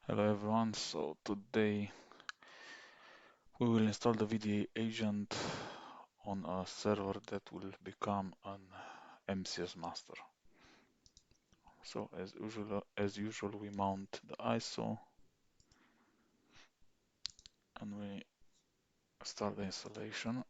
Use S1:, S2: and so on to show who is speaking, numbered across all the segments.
S1: Hello everyone, so today we will install the VDA agent on a server that will become an MCS master. So as usual we mount the ISO and we start the installation.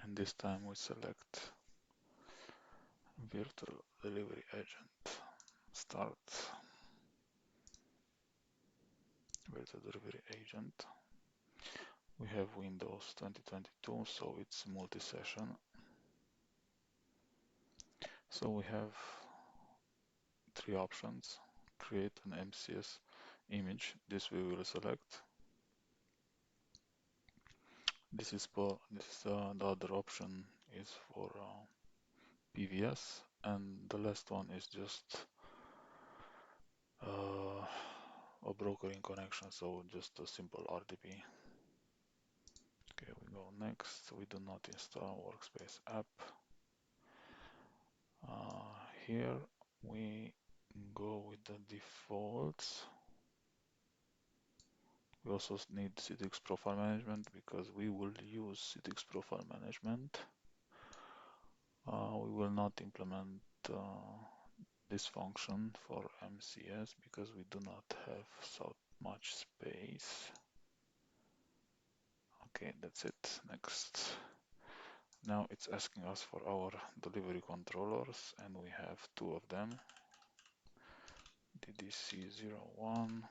S1: And this time we select virtual delivery agent. Start virtual delivery agent. We have Windows 2022, so it's multi-session. So we have three options. Create an MCS image. This we will select. The other option is for PVS, and the last one is just a brokering connection, so just a simple RDP. Okay, we go next. We do not install Workspace app. Here we go with the defaults. We also need Citrix Profile Management because we will use Citrix Profile Management. We will not implement this function for MCS because we do not have so much space. Okay, that's it. Next. Now it's asking us for our delivery controllers, and we have two of them. DDC01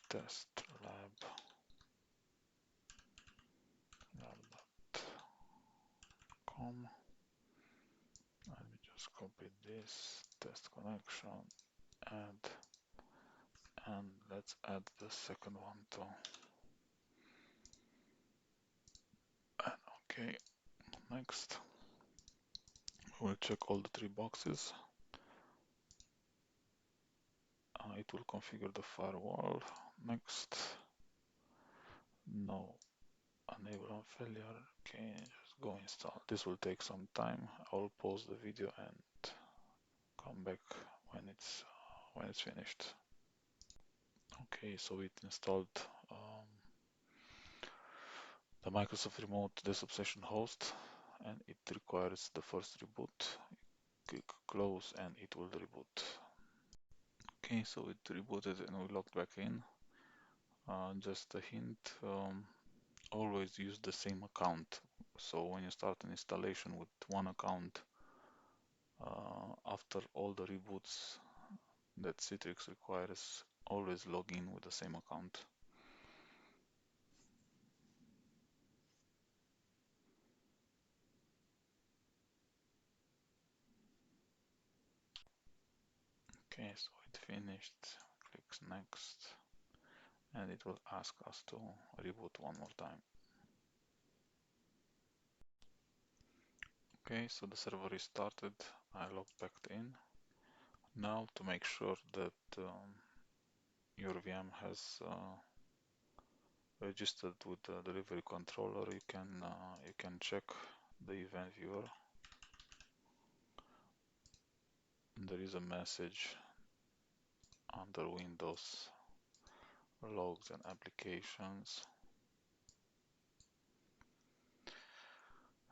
S1: test lab.com. Let me just copy this test connection, and let's add the second one too. And okay, next. We'll check all the three boxes. It will configure the firewall. Next. No. Enable on failure. Okay, just go install. This will take some time. I'll pause the video and come back when it's finished. Okay, so it installed the Microsoft Remote Desktop Session host, and it requires the first reboot. Click close and it will reboot. Okay, so it rebooted and we logged back in. Just a hint, always use the same account. So when you start an installation with one account, after all the reboots that Citrix requires, always log in with the same account. Okay, so it finished. Clicks next, and it will ask us to reboot one more time. Okay, so the server is started. I logged back in. Now to make sure that your VM has registered with the delivery controller, you can check the event viewer. There is a message under Windows logs and applications.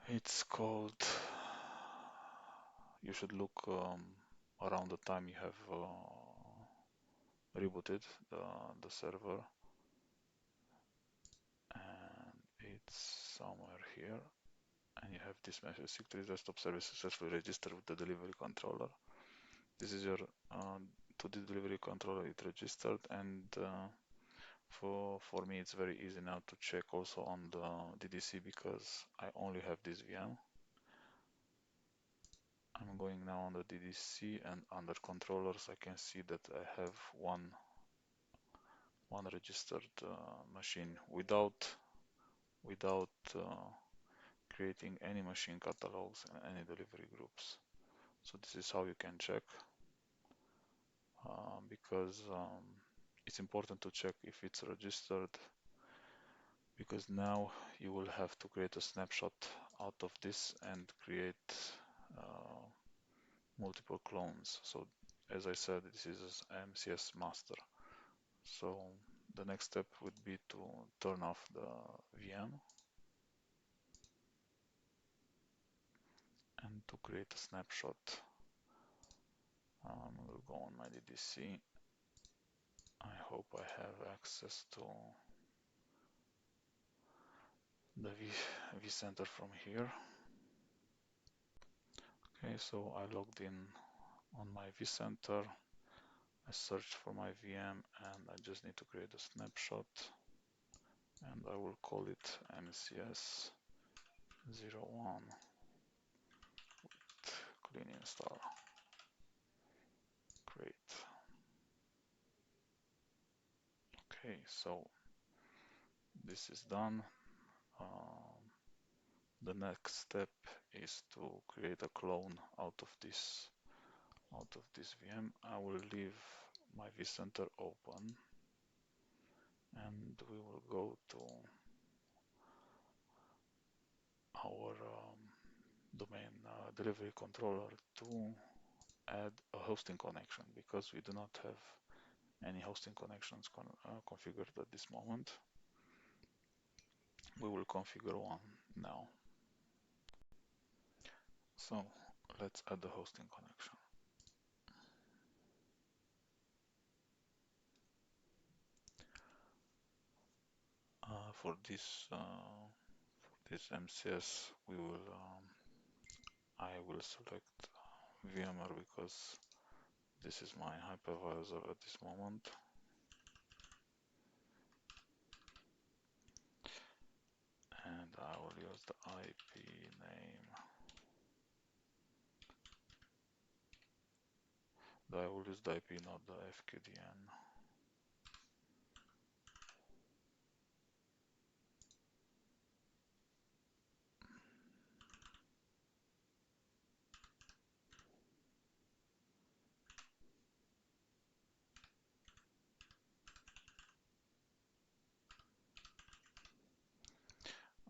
S1: It's called, you should look around the time you have rebooted the server, and it's somewhere here, and you have this message: Citrix desktop service successfully registered with the delivery controller. This is your to the delivery controller, it registered, and for me it's very easy now to check also on the DDC because I only have this VM. I'm going now on the DDC, and under controllers I can see that I have one registered machine without creating any machine catalogs and any delivery groups. So this is how you can check, because it's important to check if it's registered, because now you will have to create a snapshot out of this and create multiple clones. So as I said, this is MCS master. So the next step would be to turn off the VM and to create a snapshot. We'll go on my DDC. I hope I have access to the vCenter from here. Okay, so I logged in on my vCenter. I searched for my VM and I just need to create a snapshot, and I will call it MCS 01 clean install. Great. Okay, so this is done. The next step is to create a clone out of this VM. I will leave my vCenter open and we will go to our domain delivery controller to add a hosting connection, because we do not have any hosting connections configured at this moment. We will configure one now. So let's add the hosting connection. For this MCS, I will select VMware because this is my hypervisor at this moment. And I will use the IP name. I will use the IP, not the FQDN.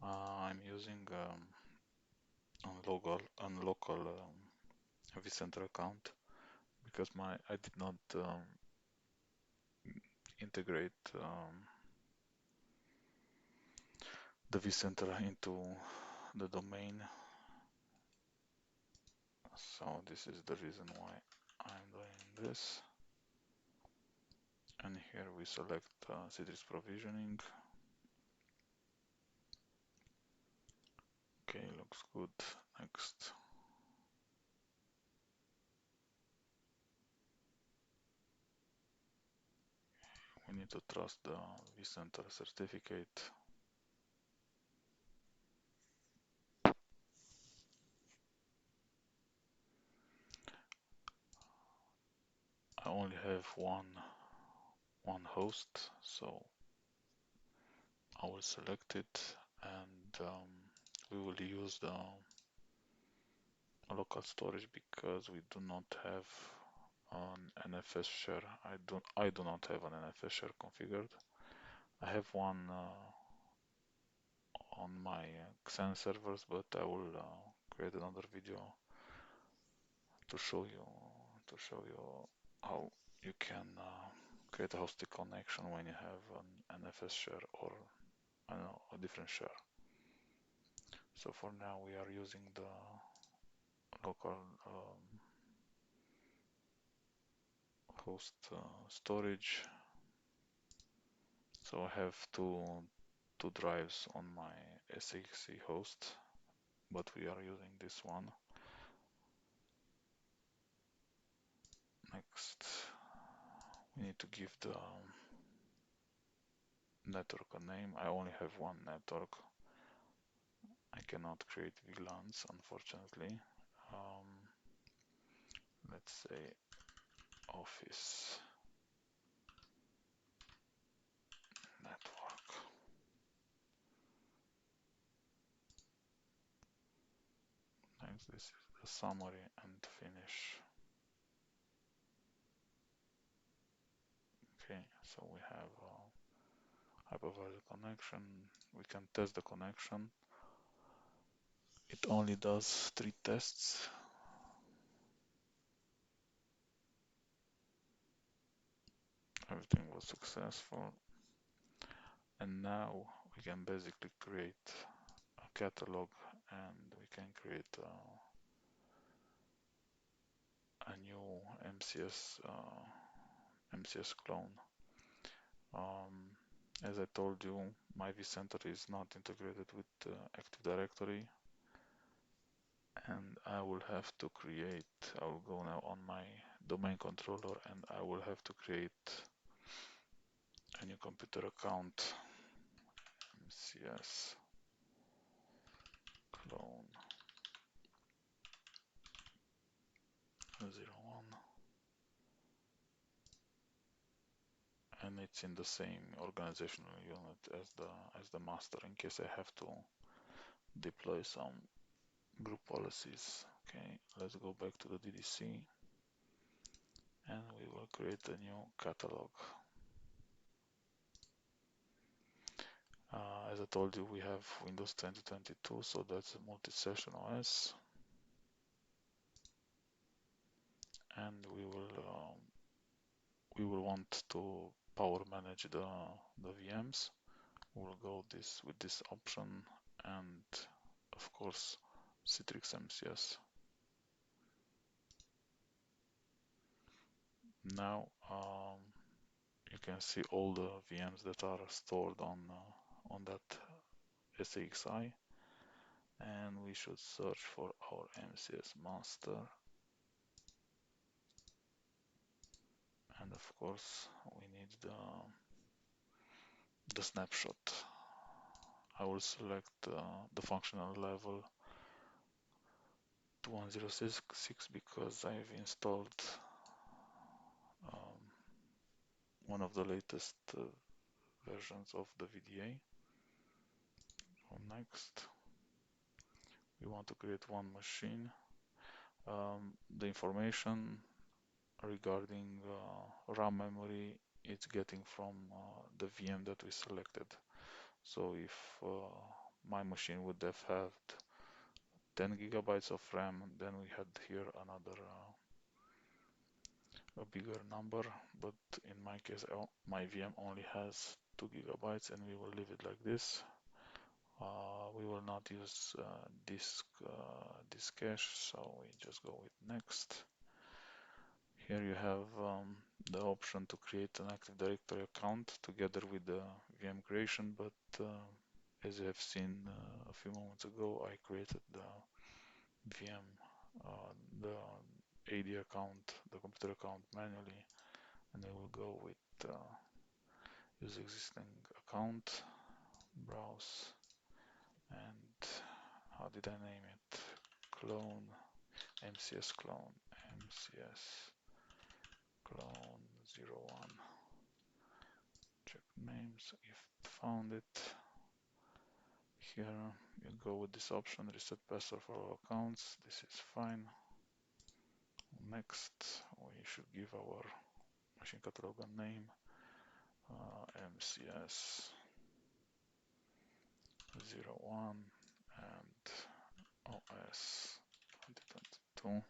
S1: I'm using on local vCenter account because I did not integrate the vCenter into the domain. So this is the reason why I'm doing this. And here we select Citrix provisioning. Okay, looks good. Next. We need to trust the vCenter certificate. I only have one host, so I will select it, and we will use the local storage because we do not have an NFS share. I do not have an NFS share configured. I have one on my Xen servers, but I will create another video to show you how you can create a hosted connection when you have an NFS share or I don't know, a different share. So for now we are using the local host storage. So I have two drives on my SXE host, but we are using this one. Next, we need to give the network a name. I only have one network. I cannot create VLANs, unfortunately. Let's say office network. Next, this is the summary and finish. Okay, so we have a hypervisor connection. We can test the connection. It only does 3 tests. Everything was successful. And now we can basically create a catalog, and we can create a new MCS clone. As I told you, my vCenter is not integrated with Active Directory, and I will have to create, I will go now on my domain controller, and I will have to create a new computer account, MCS clone 01, and it's in the same organizational unit as the master, in case I have to deploy some group policies. Okay, let's go back to the DDC, and we will create a new catalog. As I told you, we have Windows 2022, so that's a multi-session OS, and we will want to power manage the VMs. We'll go with this option, and of course Citrix MCS. Now you can see all the VMs that are stored on that SAXI, and we should search for our MCS master, and of course we need the snapshot. I will select the functional level 2106 because I've installed um, one of the latest versions of the VDA. Next, we want to create one machine. The information regarding RAM memory it's getting from the VM that we selected. So if my machine would have had 10 gigabytes of RAM, then we had here another a bigger number, but in my case my VM only has 2 gigabytes, and we will leave it like this. We will not use disk cache, so we just go with next. Here you have the option to create an Active Directory account together with the VM creation, but as you have seen a few moments ago, I created the VM, the AD account, the computer account manually, and I will go with use existing account, browse, and how did I name it? Clone, MCS clone, MCS clone 01. Check names if found it. Here you go with this option, reset password for all accounts. This is fine. Next, we should give our machine catalog a name, MCS 01 and OS 2022.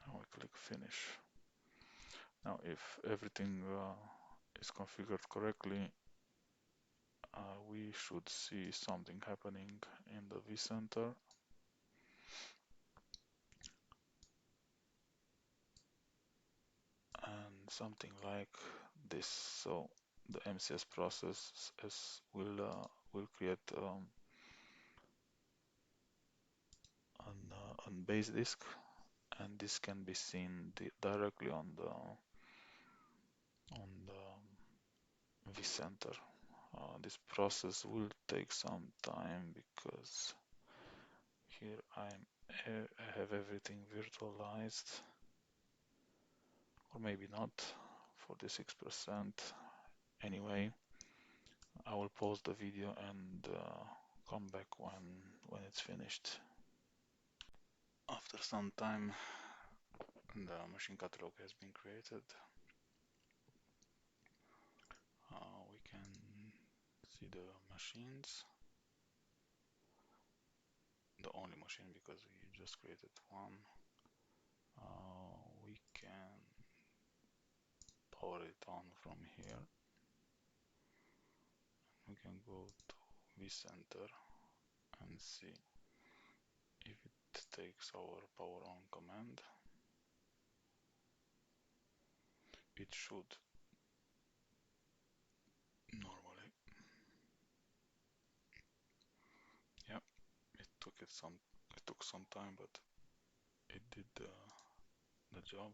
S1: Now we click finish. Now if everything is configured correctly, we should see something happening in the vCenter. And something like this. So the MCS process will create an base disk, and this can be seen directly on the vCenter. This process will take some time because here I have everything virtualized, or maybe not, 46%. Anyway, I will pause the video and come back when it's finished. After some time, the machine catalog has been created. We can see the machines, the only machine because we just created one. We can power it on from here. We can go to vCenter and see if it takes our power on command. It should normally. Yeah, it took some time, but it did the job.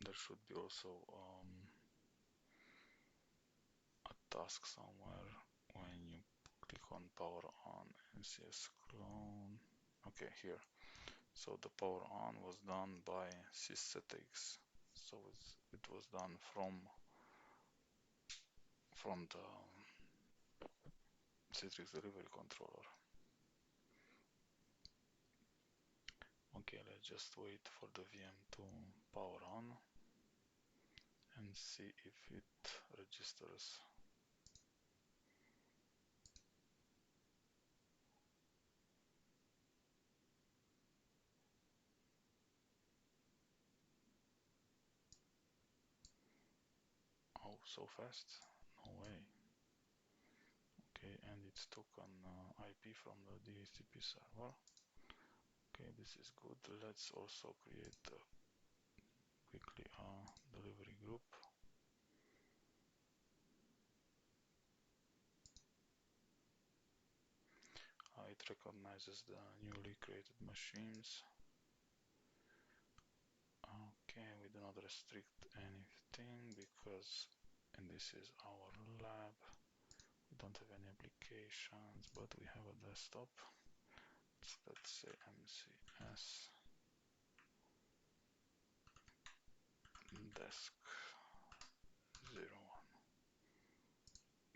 S1: There should be also a task somewhere when you click on power on MCS clone. Okay, here. So the power on was done by Citrix. So it was done from the Citrix delivery controller. Okay, let's just wait for the VM to power on and see if it registers. Oh, so fast? No way. Okay, and it took an IP from the DHCP server. Okay, this is good. Let's also create quickly a delivery group. It recognizes the newly created machines. Okay, we do not restrict anything because, and this is our lab. We don't have any applications, but we have a desktop. Let's say MCS desk 01.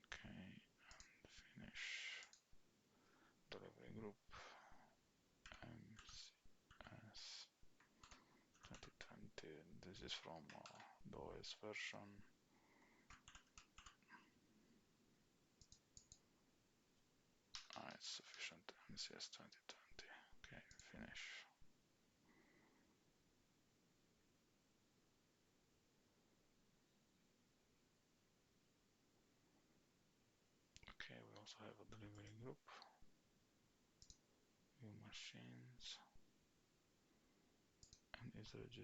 S1: Okay, and finish delivery group MCS 2020. This is from the OS version. It's sufficient. MCS 2020. Okay, finish. Okay, we also have a delivery group. View machines and is registered.